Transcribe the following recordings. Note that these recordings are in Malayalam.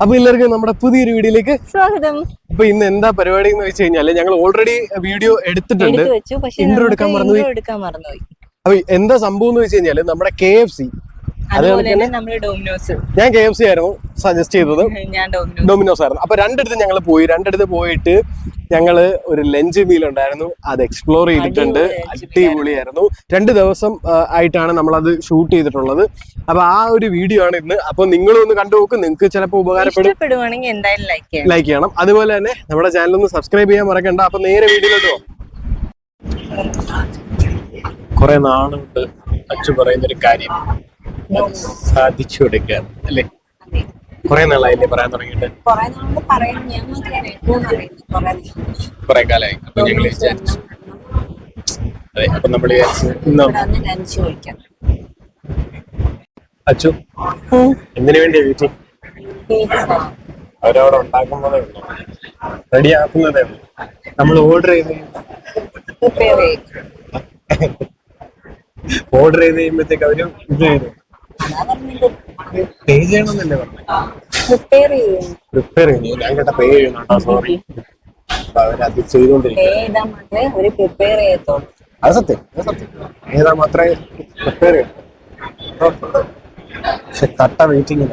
അപ്പൊ എല്ലാവർക്കും നമ്മുടെ പുതിയൊരു വീഡിയോയിലേക്ക് സ്വാഗതം. അപ്പൊ ഇന്ന് എന്താ പരിപാടി എന്ന് വെച്ച് കഴിഞ്ഞാല് ഞങ്ങൾ ഓൾറെഡി വീഡിയോ എടുത്തിട്ടുണ്ട്, ഇൻട്രോ എടുക്കാൻ മറന്നുപോയി. അപ്പൊ എന്താ സംഭവം എന്ന് വെച്ച് കഴിഞ്ഞാല് നമ്മുടെ KFC, ഞാൻ KFC ആയിരുന്നു സജസ്റ്റ് ചെയ്തത്, ഡൊമിനോസ് ആയിരുന്നു. അപ്പൊ രണ്ടിടത്ത് പോയിട്ട് ഞങ്ങള് ഒരു ലഞ്ച് മീൽ ഉണ്ടായിരുന്നു, അത് എക്സ്പ്ലോർ ചെയ്തിട്ടുണ്ട്. അടിപൊളിയായിരുന്നു. 2 ദിവസം ആയിട്ടാണ് നമ്മളത് ഷൂട്ട് ചെയ്തിട്ടുള്ളത്. അപ്പൊ ആ ഒരു വീഡിയോ ആണ് ഇന്ന്. അപ്പൊ നിങ്ങളും ഒന്ന് കണ്ടു നോക്കും, നിങ്ങൾക്ക് ചിലപ്പോൾ ഉപകാരപ്പെടുവാണെങ്കിൽ എന്തായാലും ലൈക്ക് ചെയ്യണം. അതുപോലെ തന്നെ നമ്മുടെ ചാനൽ ഒന്ന് സബ്സ്ക്രൈബ് ചെയ്യാൻ മറക്കണ്ട. അപ്പൊ നേരെ വീഡിയോയിലോട്ട് പോകാം. കുറെ നാളുകൊണ്ട് അച്ചു പറയുന്നൊരു കാര്യം സാധിച്ചു കൊടുക്കുക അല്ലേ? കുറെ നാളായില്ലേ പറയാൻ തുടങ്ങിയിട്ട്? കുറെ കാലമായി. അപ്പൊ ഞങ്ങൾ വിചാരിച്ചു, അതെ, അപ്പൊ നമ്മൾ വിചാരിച്ചു അച്ചു എന്തിനു വേണ്ടിയാ വെയിറ്റിംഗ്? അവരവിടെ ഉണ്ടാക്കുന്നതേ ഉള്ളൂ, റെഡി ആക്കുന്നതേ ഉള്ളൂ. നമ്മൾ ഓർഡർ ചെയ്ത് കഴിയുമ്പോഴത്തേക്ക് അവര് ഇത് ചെയ്തു പേ ചെയ്യണമെന്നല്ലേ പറഞ്ഞത്? പ്രിപ്പയർ ചെയ്യുന്നു. ഞാൻ കേട്ട പേ ചെയ്യുന്നുണ്ടോ? സോറി, അവരത് ചെയ്തോണ്ടിരിക്കും. അത് സത്യം ഏതാ മാത്രമേ പ്രിപ്പയർ ചെയ്യൂ. പക്ഷെ കട്ട വെയിറ്റിംഗ്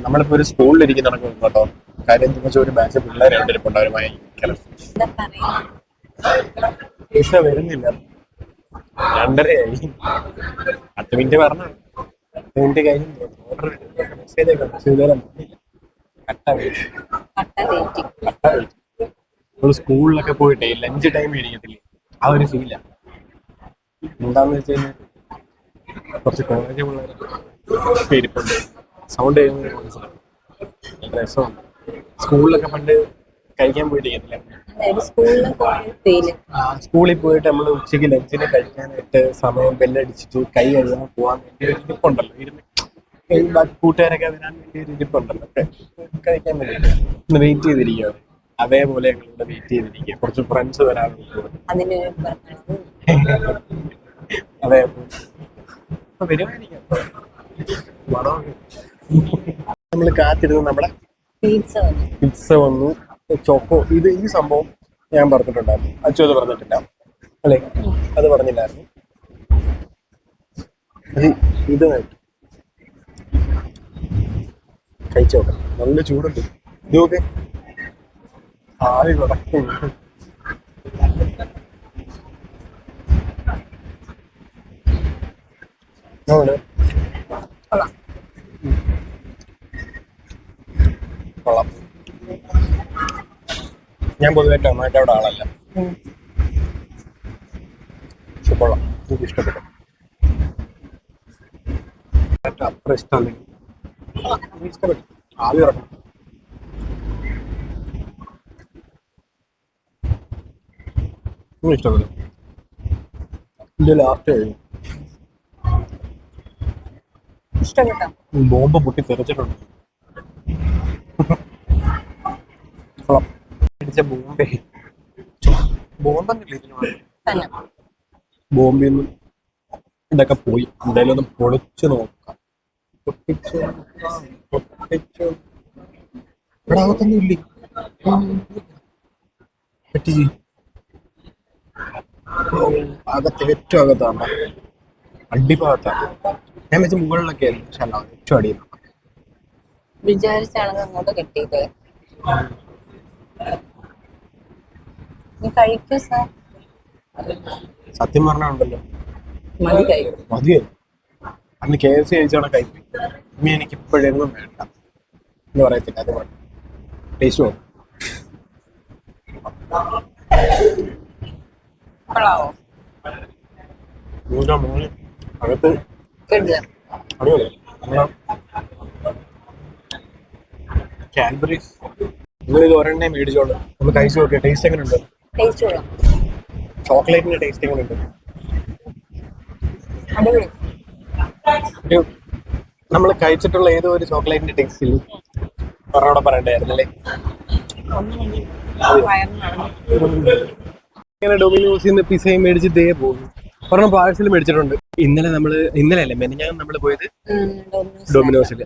നമ്മളിപ്പോ ഒരു സ്കൂളിൽ ഇരിക്കുന്ന നടക്കും കേട്ടോ. കാര്യം എന്താ വെച്ചാൽ ഒരു ബാച്ച് പിള്ളേരെ ഇരിപ്പുണ്ട്, അവരുമായി പൈസ വരുന്നില്ല. 2:30 10 മിനിറ്റ് പറഞ്ഞ 10 മിനിറ്റ് കഴിഞ്ഞു. ഓർഡർ സ്കൂളിലൊക്കെ പോയിട്ടേ ലഞ്ച് ടൈം മേടിക്കത്തില്ലേ, ആ ഒരു ഫീല. എന്താന്ന് വെച്ച് കഴിഞ്ഞാൽ കുറച്ച് കോളേജ് പിള്ളേരൊക്കെ ഇരിപ്പുണ്ട്. സൗണ്ട് ചെയ്യുന്നത് മനസ്സിലാവും. രസമാണ്. സ്കൂളിലൊക്കെ പണ്ട് കഴിക്കാൻ പോയിട്ടിരിക്കത്തില്ല. സ്കൂളിൽ പോയിട്ട് നമ്മൾ ഉച്ചയ്ക്ക് ലഞ്ചിന് കഴിക്കാനായിട്ട് സമയം ബെല്ലടിച്ചിട്ട് കൈ കഴുകാൻ പോകാൻ വേണ്ടി ഒരു ഇരിപ്പുണ്ടല്ലോ, ബാക്കി കൂട്ടുകാരൊക്കെ വരാൻ വേണ്ടി ഒരു ഇരിപ്പുണ്ടല്ലോ, കഴിക്കാൻ വേണ്ടിയിട്ട് ഒന്ന് വെയിറ്റ് ചെയ്തിരിക്കുക. അതേപോലെ ഞങ്ങളിവിടെ വെയിറ്റ് ചെയ്തിരിക്കുക. കുറച്ച് ഫ്രണ്ട്സ് വരാറുണ്ട്. അതെ, നമ്മൾ കാത്തിരുന്ന് നമ്മുടെ പിസ്സ വന്നു. ചോക്കോ ഈ സംഭവം ഞാൻ പറഞ്ഞിട്ടുണ്ടായിരുന്നു, അച്ചു അത് പറഞ്ഞിട്ടില്ല അല്ലേ? അത് പറഞ്ഞില്ലായിരുന്നു. ഇത് കഴിച്ചോട്ടെ, നല്ല ചൂടുണ്ട്. ഇത് നോക്കെ ആവി കിടക്കുന്നു. കൊള്ളാം. ഞാൻ പൊതുവെ ടൊമാറ്റോയുടെ ആളല്ല, പക്ഷെ കൊള്ളാം, എനിക്ക് ഇഷ്ടപ്പെട്ടു. അത്ര ഇഷ്ടമല്ലെങ്കിൽ ഇഷ്ടപ്പെട്ടു. ആവി ഇറക്കണം. ഇഷ്ടപ്പെട്ടു. ഇത് ലാസ്റ്റ് കഴിഞ്ഞു. ബോംബ് പൊട്ടി തെറിച്ചിട്ടുണ്ട്. ബോംബിൽ നിന്നും ഇതൊക്കെ പോയി. എന്തായാലും ഒന്ന് പൊളിച്ചു നോക്കാം. ഇവിടെ അകത്തൊന്നും ഇല്ലേ? അകത്ത് ഏറ്റവും അകത്താണ്, അടിഭാഗത്താണ്. ഞാൻ വെച്ച മുകളിലൊക്കെ ആയിരുന്നു, പക്ഷെ അല്ല, ഏറ്റവും അടിയിൽ വിചാരിച്ചാണ് അങ്ങോട്ട് കിട്ടിയത്. സത്യം പറഞ്ഞുണ്ടല്ലോ, മതിയായി. അന്ന് KFC കഴിച്ചോടെ കഴിക്കും. ഇനി എനിക്ക് ഇപ്പോഴൊന്നും വേണ്ട എന്ന് പറയത്തില്ല. അത് ടേസ്റ്റ് പോകും. അകത്ത് കാഡ്ബറീസ് നിങ്ങളിത് ഒരെണ്ണേ മേടിച്ചോളൂ, ഒന്ന് കഴിച്ചു നോക്കിയ ടേസ്റ്റ് എങ്ങനെയുണ്ട്? ചോക്ലേറ്റിന്റെ ടേസ്റ്റ് എങ്ങനെയുണ്ട്? നമ്മൾ കഴിച്ചിട്ടുള്ള ഏതോ ഒരു ചോക്ലേറ്റിന്റെ ടേസ്റ്റിൽ പറഞ്ഞോടെ പറയണ്ടായിരുന്നല്ലേ? ഇങ്ങനെ ഡൊമിനോസിൽ നിന്ന് പിസയും മേടിച്ചിട്ടേ പോകുന്നു. ഒരെണ്ണം പാഴ്സൽ മേടിച്ചിട്ടുണ്ട്. ഇന്നലെ അല്ലേ മെനഞ്ഞാൽ നമ്മള് പോയത് ഡൊമിനോസിൽ.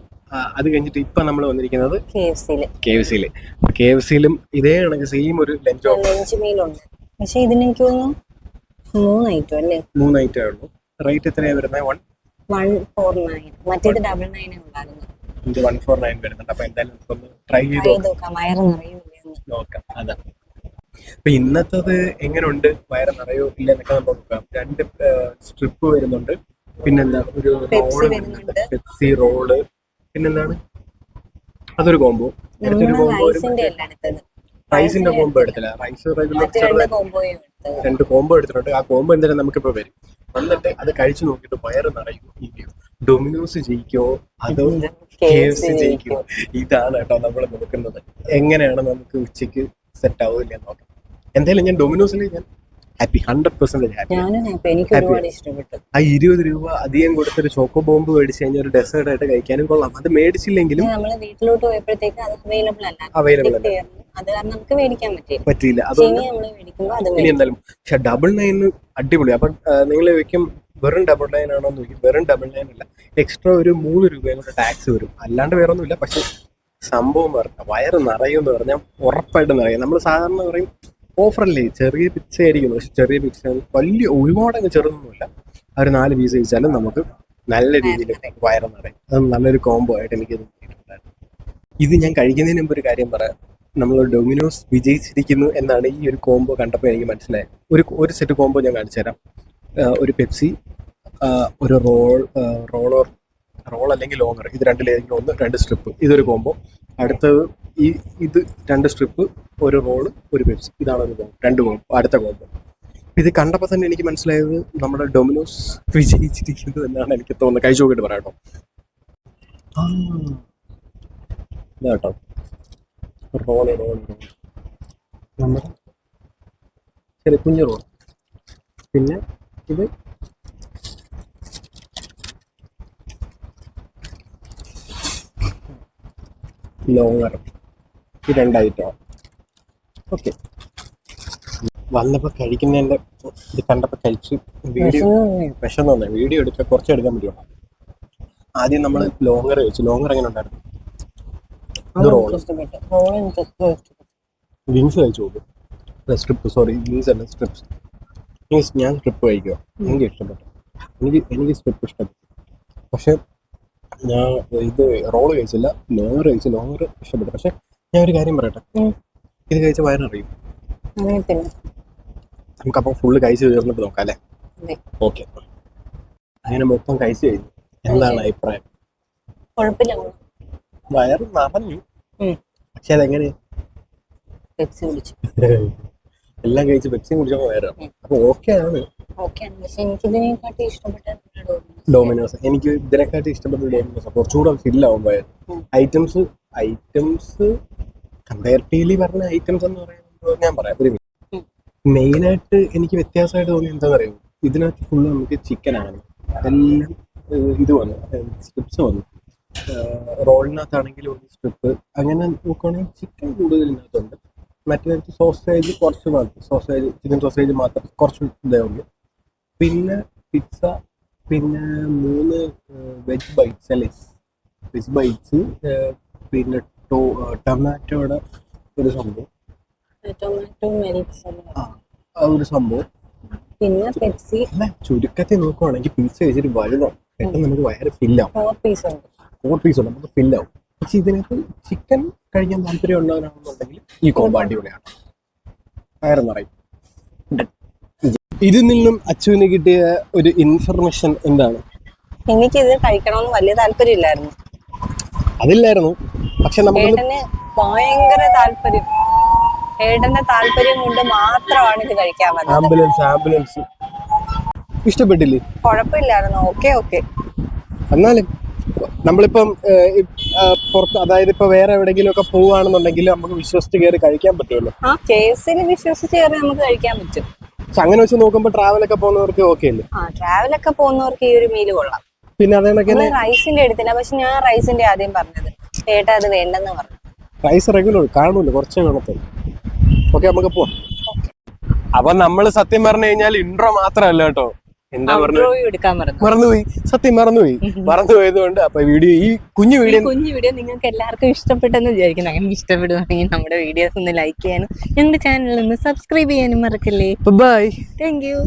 അത് കഴിഞ്ഞിട്ട് ഇപ്പൊ നമ്മൾ വന്നിരിക്കുന്നത് KFC-ലും ഇതേ കണക്ക് സെയിം ഒരു ലഞ്ച് മീലുണ്ട്. പക്ഷെ ഇതിന് എനിക്ക് തോന്നുന്നു 3 ഐറ്റം അല്ലേ? 3 ഐറ്റം ഉള്ളൂ. റേറ്റ് എത്രയാണ് വരുന്നത്? 149. മറ്റേത് 99 ഉണ്ടായിരുന്നു. 149 വരുന്നുണ്ട്. അപ്പൊ എന്തായാലും നമുക്കൊന്ന് ട്രൈ ചെയ്ത് നോക്കാം വയറ് നിറയൂല നോക്കാം. അതാ അപ്പൊ ഇന്നത്തത് എങ്ങനെയുണ്ട്, വയറ് നിറയോ ഇല്ല എന്നൊക്കെ നമുക്ക് നോക്കാം. 2 സ്ട്രിപ്പ് വരുന്നുണ്ട്, പിന്നെന്താ ഒരു പെപ്സി റോള്, പിന്നെന്താണ് അതൊരു കോംബോ. അടുത്തൊരു കോംബോ റൈസിന്റെ കോംബോ എടുത്തില്ല. റൈസ് റെഗുലർ 2 കോംബോ എടുത്തിട്ടുണ്ട്. ആ കോംബോ എന്തായാലും നമുക്കിപ്പോ വരും. വന്നിട്ട് അത് കഴിച്ചു നോക്കിയിട്ട് വയറ് നിറയും. ഡൊമിനോസ് ജയിക്കോ അതോ KFC ജയിക്കോ? ഇതാണ് കേട്ടോ നമ്മൾ നോക്കുന്നത്. എങ്ങനെയാണ് നമുക്ക് ഉച്ചക്ക് സെറ്റ് ആവില്ല നോക്കാം. എന്തായാലും ഞാൻ ഡൊമിനോസിൽ ഞാൻ ഹാപ്പി, 100% ഹാപ്പി. ആ 20 രൂപ അധികം കൊടുത്തൊരു ചോക്കോ ബോംബ് മേടിച്ച് കഴിഞ്ഞാൽ ഒരു ഡെസേർട്ട് ആയിട്ട് കഴിക്കാനും കൊള്ളാം. അത് മേടിച്ചില്ലെങ്കിലും വീട്ടിലോട്ട് പോയപ്പോഴത്തേക്ക് അവൈലബിൾ പറ്റിയില്ല. ഇനി എന്തായാലും പക്ഷെ 99 അടിപൊളി. അപ്പൊ നിങ്ങൾ ചോദിക്കും വെറും 99 ആണോ എന്ന് ചോദിക്കും. വെറും 99 അല്ല, എക്സ്ട്രാ ഒരു 3 രൂപയും കൂടെ ടാക്സ് വരും. അല്ലാണ്ട് വേറെ ഒന്നുമില്ല. പക്ഷെ സംഭവം പറഞ്ഞ വയറ് നിറയും എന്ന് പറഞ്ഞാൽ ഉറപ്പായിട്ട് നിറയും. നമ്മൾ സാധാരണ പറയും ഓഫറല്ലേ, ചെറിയ പിച്ച ആയിരിക്കും. പക്ഷെ ചെറിയ പിച്ച വലിയ ഒരുപാടങ്ങ് ചെറുതൊന്നുമില്ല. ഒരു 4 പീസ് കഴിച്ചാലും നമുക്ക് നല്ല രീതിയിൽ വയറ് നിറയും. അത് നല്ലൊരു കോംബോ ആയിട്ട് എനിക്ക് തോന്നിയിട്ടുണ്ടായിരുന്നു. ഇത് ഞാൻ കഴിക്കുന്നതിന് മുമ്പ് ഒരു കാര്യം പറയാം. നമ്മൾ ഡൊമിനോസ് വിജയിച്ചിരിക്കുന്നു എന്നാണ് ഈ ഒരു കോംബോ കണ്ടപ്പോൾ എനിക്ക് മനസ്സിലായത്. ഒരു സെറ്റ് കോംബോ ഞാൻ കാണിച്ചു തരാം. ഒരു പെപ്സി, ഒരു റോൾ അല്ലെങ്കിൽ ലോങ്ങർ, ഇത് രണ്ടിലേതെങ്കിലും ഒന്ന്, 2 സ്ട്രിപ്പ്, ഇതൊരു കോംബോ. അടുത്തത് ഇത് 2 സ്ട്രിപ്പ്, ഒരു റോള്, ഒരു പെപ്സി, ഇതാണ് ഒരു കോംബോ. 2 കോംബോ, അടുത്ത കോംബോ. ഇത് കണ്ടപ്പോൾ തന്നെ എനിക്ക് മനസ്സിലായത് നമ്മുടെ ഡൊമിനോസ് വിജയിച്ചിരിക്കുന്നു എന്നാണ് എനിക്ക് തോന്നുന്നത്. കഴിച്ചു നോക്കിയിട്ട് പറയാം കേട്ടോ. ഇതാട്ടോ റോള് നമ്മുടെ ചെറിയ കുഞ്ഞു റോൾ. പിന്നെ ഇത് ലോങ്ങർ, ഈ 2 ഐറ്റമാണ്. ഓക്കെ, വന്നപ്പോ കഴിക്കുന്നതിന്റെ ഇത് കണ്ടപ്പോ കഴിച്ച് വിഷം വീഡിയോ എടുക്കാൻ കുറച്ച് എടുക്കാൻ പറ്റുമോ? ആദ്യം നമ്മൾ ലോങ്ങർ കഴിച്ചു. ലോങ്ങർ എങ്ങനെ ഉണ്ടായിരുന്നു? വിങ്സ് കഴിച്ചു നോക്കും. സ്ട്രിപ്പ്, സോറി വിങ്സ് അല്ല, സ്ട്രിപ്സ്. ഞാൻ സ്ട്രിപ്പ് കഴിക്കുക, എനിക്ക് ഇഷ്ടപ്പെട്ടു. എനിക്ക് സ്ട്രിപ്പ് ഇഷ്ടപ്പെട്ടു. പക്ഷെ ഞാൻ ഇത് റോള് കഴിച്ചില്ല, ലോങ്ങർ കഴിച്ചു. ലോങ്ങർ ഇഷ്ടപ്പെട്ടു. പക്ഷെ ഞാൻ ഒരു കാര്യം പറയട്ടെ, ഇത് കഴിച്ച വയറിനറിയും. നമുക്കപ്പം ഫുള്ള് കഴിച്ച് തീർന്നിട്ട് നോക്കാം അല്ലേ? ഓക്കെ, അങ്ങനെ മൊത്തം കഴിച്ചു കഴിഞ്ഞു. എന്താണ് അഭിപ്രായം? വയറ് നിറഞ്ഞു. പക്ഷെ അതെങ്ങനെ? എല്ലാം കഴിച്ച് പെപ്സിയും കുടിച്ചപ്പോ വയറാണ്. അപ്പൊ ഓക്കെ ആണ്. ഡൊമിനോസ് എനിക്ക് ഇതിനെക്കാട്ടി ഇഷ്ടപ്പെട്ട ഡൊമിനോസ്. കുറച്ചുകൂടെ ഫില്ലാവും വയർ. ഐറ്റംസ് കമ്പാരിറ്റീവ്ലി പറഞ്ഞ ഐറ്റംസ് എന്ന് പറയുന്നത് ഞാൻ പറയാം. ഒരു മെയിനായിട്ട് എനിക്ക് വ്യത്യാസമായിട്ട് തോന്നി എന്താ പറയുക, ഇതിനകത്ത് ഫുള്ള് നമുക്ക് ചിക്കൻ ആണ്. എല്ലാം ഇത് വന്നു, സ്ട്രിപ്സ് വന്നു. റോളിനകത്താണെങ്കിൽ ഒരു സ്ട്രിപ്പ്, അങ്ങനെ നോക്കുകയാണെങ്കിൽ ചിക്കൻ കൂടുതൽ ഇതിനകത്തുണ്ട്. മറ്റേ സോസേജ് കുറച്ച് മാത്രം, ചിക്കൻ സോസേജ് മാത്രം കുറച്ച് ഇതേ ഉള്ളൂ. പിന്നെ പിസ്സ, പിന്നെ 3 വെജ് ബൈറ്റ്സ് അല്ലേ, വെജ് ബൈറ്റ്സ്, പിന്നെ ടൊമാറ്റോയുടെ ഒരു സംഭവം, ഒരു സംഭവം. പിന്നെ പെപ്സി. ചുരുക്കത്തിൽ നോക്കുവാണെങ്കിൽ പിസ്സ കഴിച്ചിട്ട് വലുതോ പെട്ടെന്ന് നമുക്ക് വയറ് ഫില്ലാവും. 4 പീസ് ഉണ്ട്, നമുക്ക് ഫില്ലാവും. പക്ഷെ ഇതിനകത്ത് ചിക്കൻ കഴിക്കാൻ താല്പര്യം ഉള്ളവരാണെന്നുണ്ടെങ്കിൽ ഈ കോംബോ അടിപൊളിയാണ്, വയറ് നിറയും. ഇതിൽ നിന്നും അച്ചുവിന് കിട്ടിയ ഒരു ഇൻഫർമേഷൻ എന്താണ്? എനിക്കിത് കഴിക്കണമെന്ന് വലിയ താല്പര്യമില്ലായിരുന്നു. അതില്ലായിരുന്നു, പക്ഷെ നമുക്ക് ഭയങ്കര താല്പര്യം. ഏട്ടന്റെ താല്പര്യം കൊണ്ട് മാത്രമാണ് ഇത് കഴിക്കാൻ പറ്റുന്നത്. ആംബുലൻസ് ഇഷ്ടപ്പെട്ടില്ലേ? കുഴപ്പമില്ലായിരുന്നു. ഓക്കെ. എന്നാലും നമ്മളിപ്പം പുറത്ത്, അതായത് ഇപ്പൊ വേറെ എവിടെയെങ്കിലും ഒക്കെ പോവുകയാണെന്നുണ്ടെങ്കിൽ നമുക്ക് വിശ്വസിച്ച് കയറി കഴിക്കാൻ പറ്റുമല്ലോ. KFC-ൽ വിശ്വസിച്ച് കയറി നമുക്ക് കഴിക്കാൻ പറ്റും. പക്ഷെ അങ്ങനെ വെച്ച് നോക്കുമ്പോൾ ട്രാവലൊക്കെ പോകുന്നവർക്ക് ഓക്കെ അല്ലേ? ട്രാവലൊക്കെ പോകുന്നവർക്ക് ഈ ഒരു മീല് കൊള്ളാം. പിന്നെ അതേണക്കെ റൈസിന്റെ എടുത്തില്ല, പക്ഷെ ഞാൻ റൈസിന്റെ ആദ്യം പറഞ്ഞത്, ഏട്ടാ അത് വേണ്ടെന്ന് പറഞ്ഞു. റൈസ് റെഗുലർ കാണൂല്ലോ, കുറച്ചേ കാണത്തുള്ളൂ. ഓക്കെ, നമുക്ക് പോവാം. അപ്പൊ നമ്മള് സത്യം പറഞ്ഞു കഴിഞ്ഞാൽ ഇൻട്രോ മാത്രമല്ല കേട്ടോ, എന്താ പറഞ്ഞു ഔട്ട്രോയും എടുക്കാൻ മറന്നു. മറന്നുപോയി, സത്യം മറന്നുപോയത് കൊണ്ട് അപ്പൊ വീഡിയോ ഈ കുഞ്ഞു ഈ വീഡിയോ കുഞ്ഞു വീഡിയോ നിങ്ങൾക്ക് എല്ലാവർക്കും ഇഷ്ടപ്പെട്ടെന്ന് വിചാരിക്കുന്നു. അങ്ങനെ ഇഷ്ടപ്പെടുവാണെങ്കിൽ നമ്മുടെ വീഡിയോസ് ഒന്ന് ലൈക്ക് ചെയ്യാനും ഞങ്ങളുടെ ചാനൽ ഒന്ന് സബ്സ്ക്രൈബ് ചെയ്യാനും മറക്കല്ലേ. ബൈ. Thank you.